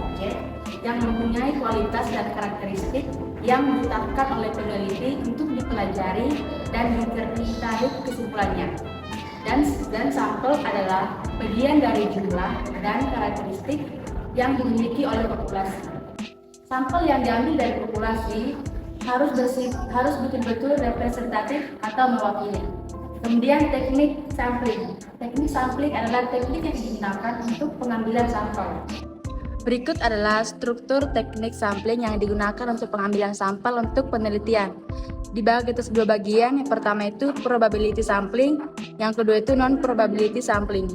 subjek yang mempunyai kualitas dan karakteristik yang ditetapkan oleh peneliti untuk dipelajari dan ditarik kesimpulannya. Dan sampel adalah bagian dari jumlah dan karakteristik yang dimiliki oleh populasi. Sampel yang diambil dari populasi harus betul-betul representatif atau mewakili. Kemudian teknik sampling. Teknik sampling adalah teknik yang digunakan untuk pengambilan sampel. Berikut adalah struktur teknik sampling yang digunakan untuk pengambilan sampel untuk penelitian. Dibagi atas dua bagian, yang pertama itu probability sampling, yang kedua itu non-probability sampling.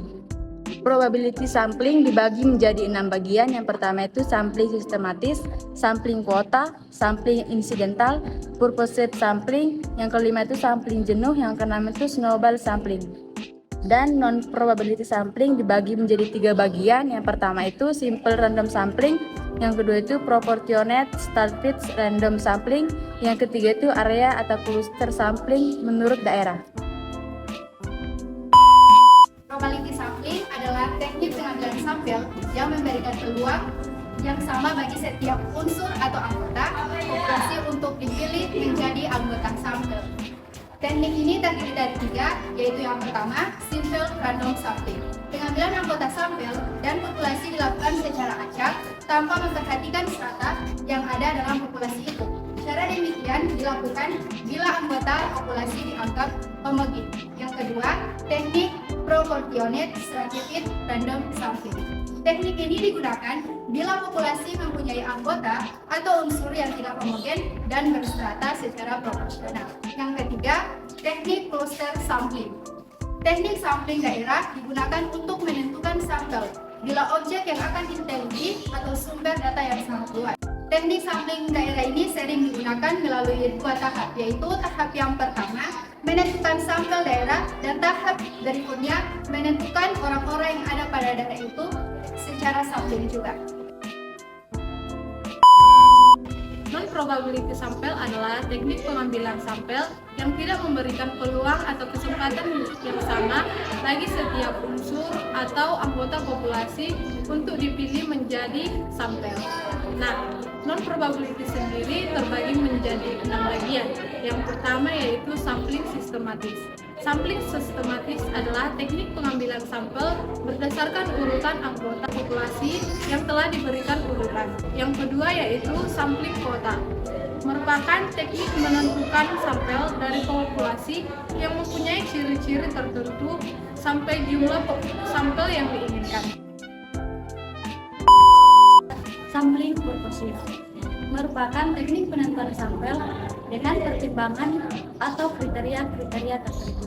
Probability sampling dibagi menjadi 6 bagian, yang pertama itu sampling sistematis, sampling kuota, sampling insidental, purposive sampling, yang kelima itu sampling jenuh, yang keenam itu snowball sampling. Dan non-probability sampling dibagi menjadi 3 bagian, yang pertama itu simple random sampling, yang kedua itu proportionate starfish random sampling, yang ketiga itu area atau cluster sampling menurut daerah. Probability sampling adalah teknik pengambilan sampel yang memberikan peluang yang sama bagi setiap unsur atau anggota populasi untuk dipilih menjadi anggota sampel. Teknik ini terdiri dari 3, yaitu yang pertama, simple random sampling. Pengambilan anggota sampel dan populasi dilakukan secara acak tanpa memperhatikan strata yang ada dalam populasi itu. Cara demikian dilakukan bila anggota populasi dianggap homogen. Yang kedua, teknik proportionate stratified random sampling. Teknik ini digunakan bila populasi mempunyai anggota atau unsur yang tidak homogen dan berstrata secara proporsional. Yang ketiga, teknik cluster sampling. Teknik sampling daerah digunakan untuk menentukan sampel bila objek yang akan diteliti atau sumber data yang sangat luas. Teknik sampling daerah ini sering digunakan melalui 2 tahap, yaitu tahap yang pertama menentukan sampel daerah dan tahap berikutnya menentukan orang-orang yang ada pada daerah itu secara sampling juga. Non-probability sampel adalah teknik pengambilan sampel yang tidak memberikan peluang atau kesempatan yang sama bagi setiap unsur atau anggota populasi untuk dipilih menjadi sampel. Nah, non-probability sendiri terbagi menjadi 6 bagian. Yang pertama yaitu sampling sistematis. Sampling sistematis adalah teknik pengambilan sampel berdasarkan urutan anggota populasi yang telah diberikan urutan. Yang kedua yaitu sampling kuota, merupakan teknik menentukan sampel dari populasi yang mempunyai ciri-ciri tertentu sampai jumlah sampel yang diinginkan. Sampling purposive merupakan teknik penentuan sampel dengan pertimbangan atau kriteria-kriteria tertentu.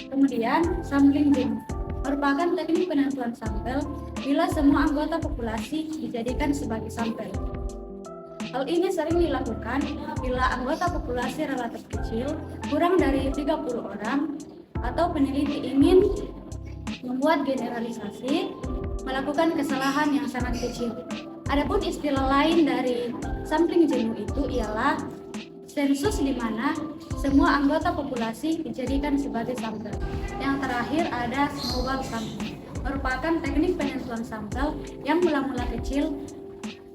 Kemudian, sampling jenuh merupakan teknik penentuan sampel bila semua anggota populasi dijadikan sebagai sampel. Hal ini sering dilakukan bila anggota populasi relatif kecil, kurang dari 30 orang, atau peneliti ingin membuat generalisasi, melakukan kesalahan yang sangat kecil. Adapun istilah lain dari sampling jenuh itu ialah sensus di mana semua anggota populasi dijadikan sebagai sampel. Yang terakhir ada snowball sampling, merupakan teknik penentuan sampel yang mula-mula kecil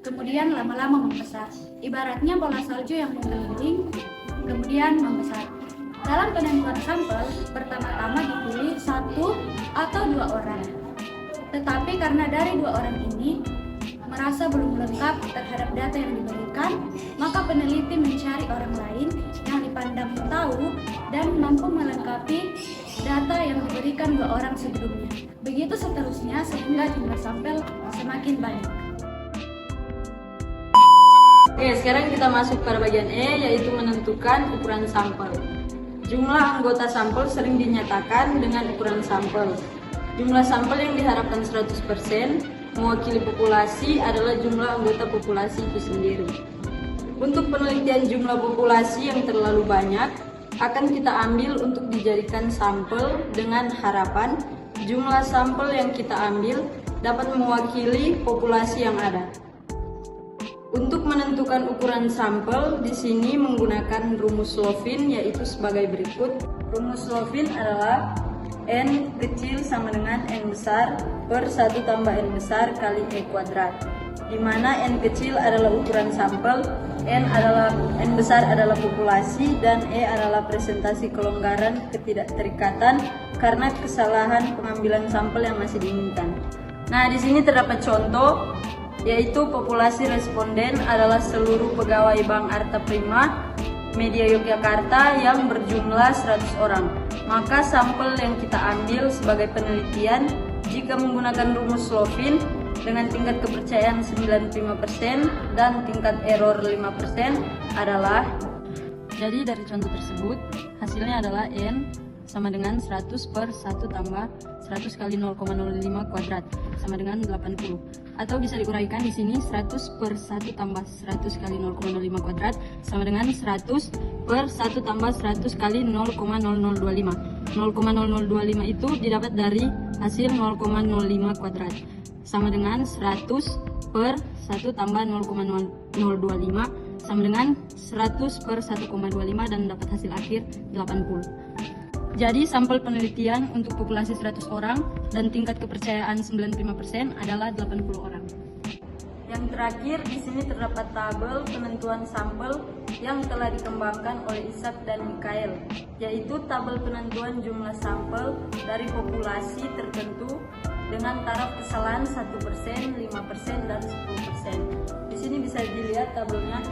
kemudian lama-lama membesar. Ibaratnya bola salju yang menggelinding kemudian membesar. Dalam penentuan sampel, pertama-tama dipilih 1 atau 2 orang. Tetapi karena dari 2 orang ini merasa belum lengkap terhadap data yang diberikan, maka peneliti mencari orang lain yang dipandang tahu dan mampu melengkapi data yang diberikan 2 orang sebelumnya. Begitu seterusnya sehingga jumlah sampel semakin banyak. Oke, sekarang kita masuk pada bagian E, yaitu menentukan ukuran sampel. Jumlah anggota sampel sering dinyatakan dengan ukuran sampel. Jumlah sampel yang diharapkan 100% mewakili populasi adalah jumlah anggota populasi itu sendiri. Untuk penelitian jumlah populasi yang terlalu banyak, akan kita ambil untuk dijadikan sampel dengan harapan jumlah sampel yang kita ambil dapat mewakili populasi yang ada. Untuk menentukan ukuran sampel, di sini menggunakan rumus Lovin, yaitu sebagai berikut. Rumus Lovin adalah N kecil sama dengan N besar per 1 tambah N besar kali E kuadrat. di mana N kecil adalah ukuran sampel, N besar adalah populasi, dan E adalah presentasi kelonggaran ketidakterikatan karena kesalahan pengambilan sampel yang masih diinginkan. Nah, di sini terdapat contoh, yaitu populasi responden adalah seluruh pegawai Bank Arta Prima Media Yogyakarta yang berjumlah 100 orang. Maka sampel yang kita ambil sebagai penelitian jika menggunakan rumus Slovin dengan tingkat kepercayaan 95% dan tingkat error 5% adalah, jadi dari contoh tersebut hasilnya adalah N sama dengan 100 per 1 tambah 100 kali 0,05 kuadrat sama dengan 80. Atau bisa diuraikan di sini 100 per 1 tambah 100 kali 0,05 kuadrat sama dengan 100 per 1 tambah 100 kali 0,0025. 0,0025 itu didapat dari hasil 0,05 kuadrat sama dengan 100 per 1 tambah 0,025 sama dengan 100 per 1,25 dan dapat hasil akhir 80. Jadi sampel penelitian untuk populasi 100 orang dan tingkat kepercayaan 95% adalah 80 orang. Yang terakhir, di sini terdapat tabel penentuan sampel yang telah dikembangkan oleh Ishak dan Mikael, yaitu tabel penentuan jumlah sampel dari populasi tertentu dengan taraf kesalahan 1%, 5%, dan 10%. Di sini bisa dilihat tabelnya.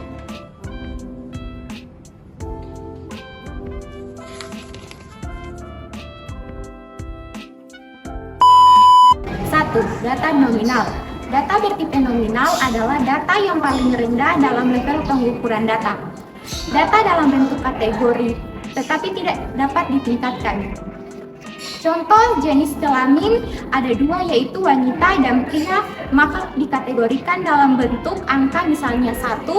Data nominal. Data bertipe nominal adalah data yang paling rendah dalam level pengukuran data. Data dalam bentuk kategori, tetapi tidak dapat ditingkatkan. Contoh jenis kelamin ada dua, yaitu wanita dan pria, maka dikategorikan dalam bentuk angka, misalnya 1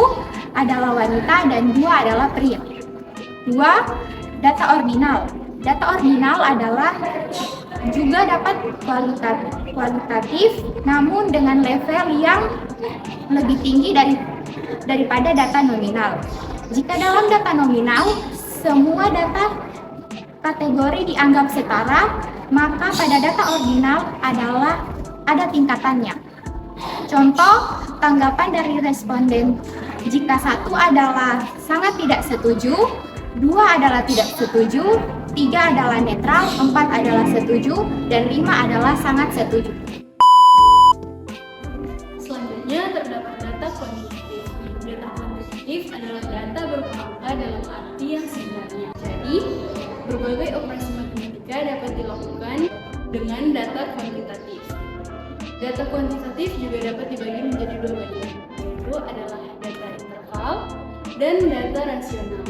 adalah wanita dan 2 adalah pria. 2. Data ordinal. Data ordinal adalah juga dapat kualitatif, namun dengan level yang lebih tinggi daripada data nominal. Jika dalam data nominal semua data kategori dianggap setara, maka pada data ordinal ada tingkatannya. Contoh tanggapan dari responden, jika 1 adalah sangat tidak setuju, 2 adalah tidak setuju, 3 adalah netral, 4 adalah setuju, dan 5 adalah sangat setuju. Selanjutnya terdapat data kuantitatif. Data kuantitatif adalah data berupa angka dalam arti yang sebenarnya. Jadi, berbagai operasi matematika dapat dilakukan dengan data kuantitatif. Data kuantitatif juga dapat dibagi menjadi dua bagian, yaitu adalah data interval dan data rasional.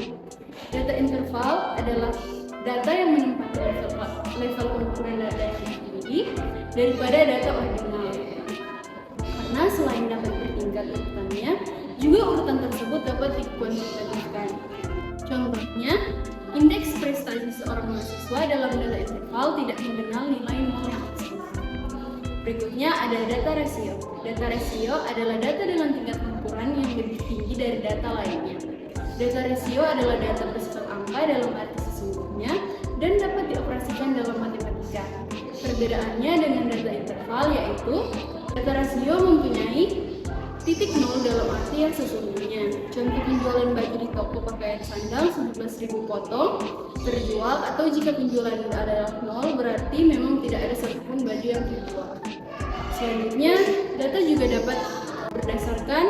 Data interval adalah data yang menempati level pengukuran data yang lebih tinggi daripada data ordinal. Karena selain dapat bertingkat urutannya, juga urutan tersebut dapat dikuantitatifkan. Contohnya, indeks prestasi seorang mahasiswa dalam data interval tidak mengenal nilai nol yang maksimal. Berikutnya ada data rasio. Data rasio adalah data dengan tingkat ukuran yang lebih tinggi dari data lainnya. Data rasio adalah data bersifat angka dalam arti sesungguhnya dan dapat dioperasikan dalam matematika. Perbedaannya dengan data interval yaitu data rasio mempunyai titik nol dalam arti yang sesungguhnya. Contoh penjualan baju di toko pakaian sandal 11.000 potong terjual, atau jika penjualan adalah nol berarti memang tidak ada satupun baju yang terjual. Selanjutnya, data juga dapat berdasarkan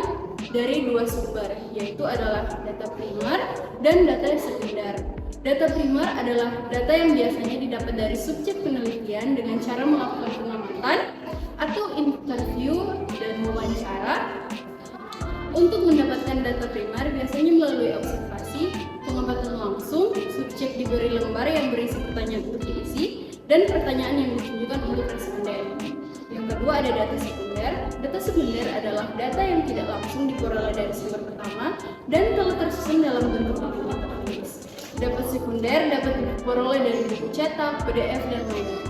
dari dua sumber, yaitu adalah data primer dan data sekunder. Data primer adalah data yang biasanya didapat dari subjek penelitian dengan cara melakukan pengamatan atau interview dan wawancara. Untuk mendapatkan data primer biasanya melalui observasi, pengamatan langsung, subjek diberi lembar yang berisi pertanyaan untuk diisi, dan pertanyaan yang ditunjukkan untuk responden. Yang kedua ada data sekunder. Data sekunder adalah data yang tidak langsung diperoleh dari sumber pertama dan telah tersusun dalam bentuk dokumen tertulis. Data sekunder dapat diperoleh dari buku cetak, PDF, dan lainnya.